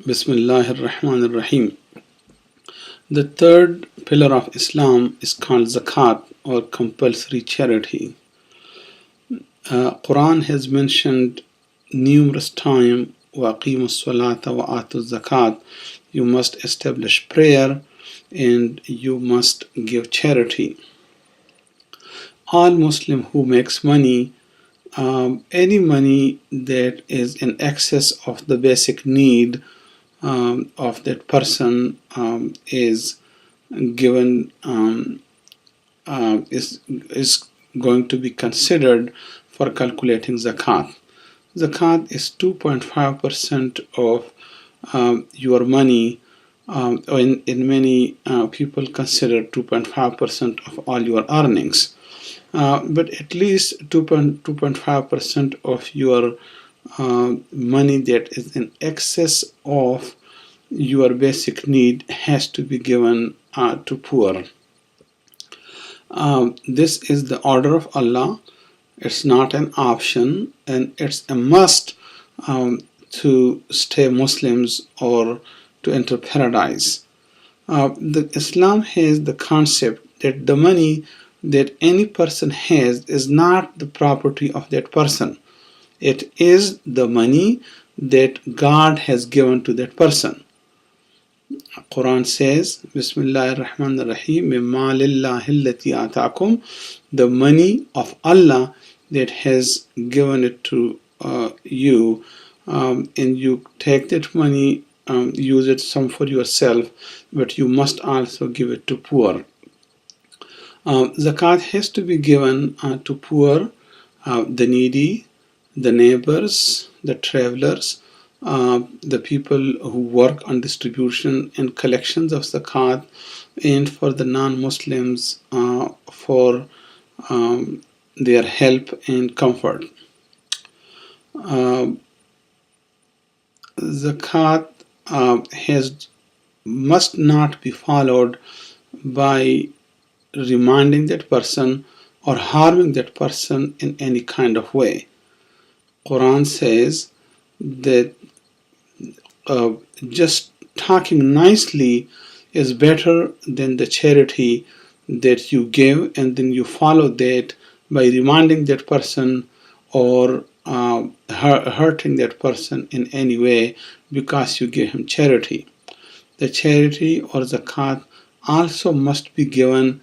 Bismillah ar-Rahman ar-Rahim. The third pillar of Islam is called Zakat, or compulsory charity. Quran has mentioned numerous times, وَأَقِيمُوا الصَّلَاةَ وَآتُوا الزَّكَاةَ. You must establish prayer and you must give charity. All Muslim who makes money, any money that is in excess of the basic need of that person is given is going to be considered for calculating zakat. Zakat is 2.5% of your money. In many people consider 2.5% of all your earnings. But at least 2.5% of your money that is in excess of your basic need has to be given to poor. This is the order of Allah. It's not an option, and it's a must to stay Muslims or to enter paradise. The Islam has the concept that the money that any person has is not the property of that person. It is the money that God has given to that person. Quran says, Bismillah ar-Rahman ar-Rahim, مِمَّا لِلَّهِ الَّتِي آتَاكُمْ. The money of Allah that has given it to you, and you take that money, use it some for yourself, but you must also give it to poor. Zakat has to be given to poor, the needy, the neighbors, the travelers, the people who work on distribution and collections of zakat, and for the non-Muslims for their help and comfort. Zakat must not be followed by reminding that person or harming that person in any kind of way. Quran says that just talking nicely is better than the charity that you give, and then you follow that by reminding that person or hurting that person in any way because you give him charity. The charity or zakat also must be given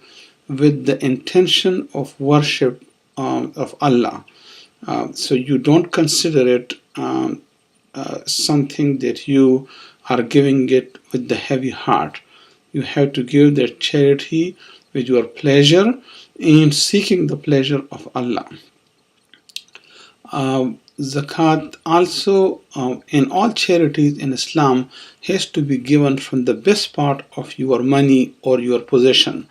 with the intention of worship of Allah. So you don't consider it something that you are giving it with the heavy heart. You have to give that charity with your pleasure and seeking the pleasure of Allah. Zakat also in all charities in Islam has to be given from the best part of your money or your possession.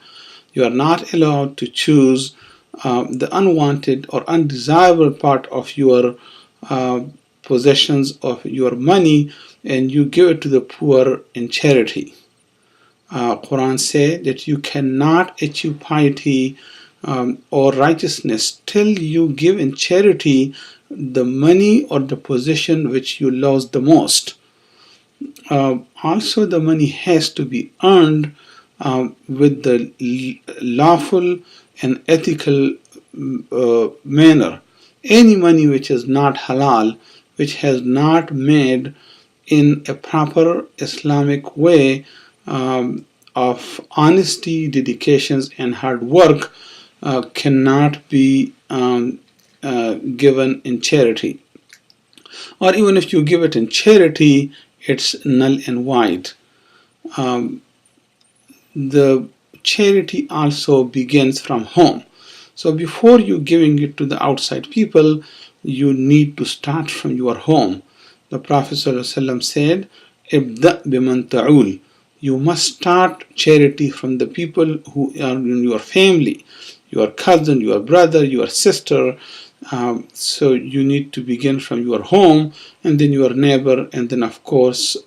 You are not allowed to choose the unwanted or undesirable part of your possessions of your money and you give it to the poor in charity. Quran says that you cannot achieve piety or righteousness till you give in charity the money or the possession which you love the most. Also, the money has to be earned with the lawful and ethical manner. Any money which is not halal, which has not made in a proper Islamic way of honesty, dedications, and hard work, cannot be given in charity. Or even if you give it in charity, it's null and void. The charity also begins from home. So before you giving it to the outside people, you need to start from your home. The Prophet ﷺ said, "Ibda biman ta'ul." You must start charity from the people who are in your family, your cousin, your brother, your sister. So you need to begin from your home, and then your neighbor, and then of course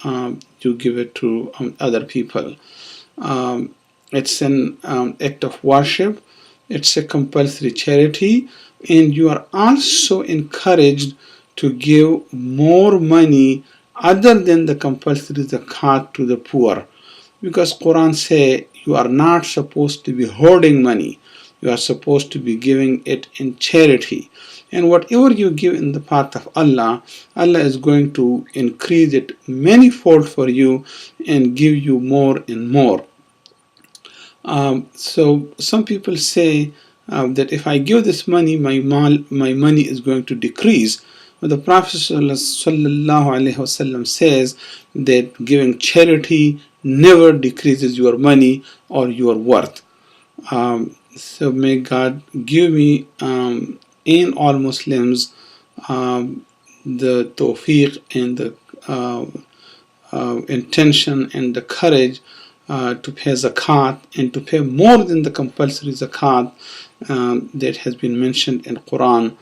you give it to other people. It's an act of worship. It's a compulsory charity, and you are also encouraged to give more money other than the compulsory zakat to the poor, because Quran say you are not supposed to be hoarding money. You are supposed to be giving it in charity. And whatever you give in the path of Allah, Allah is going to increase it manyfold for you and give you more and more. So some people say that if I give this money, my money is going to decrease. But the Prophet ﷺ says that giving charity never decreases your money or your worth. So may God give me and all Muslims the tawfiq and the intention and the courage to pay zakat and to pay more than the compulsory zakat that has been mentioned in Quran,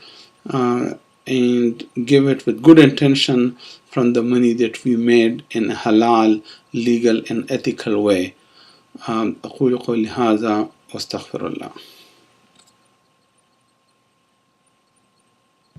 and give it with good intention from the money that we made in a halal, legal and ethical way. أقول قولي هذا واستغفر الله.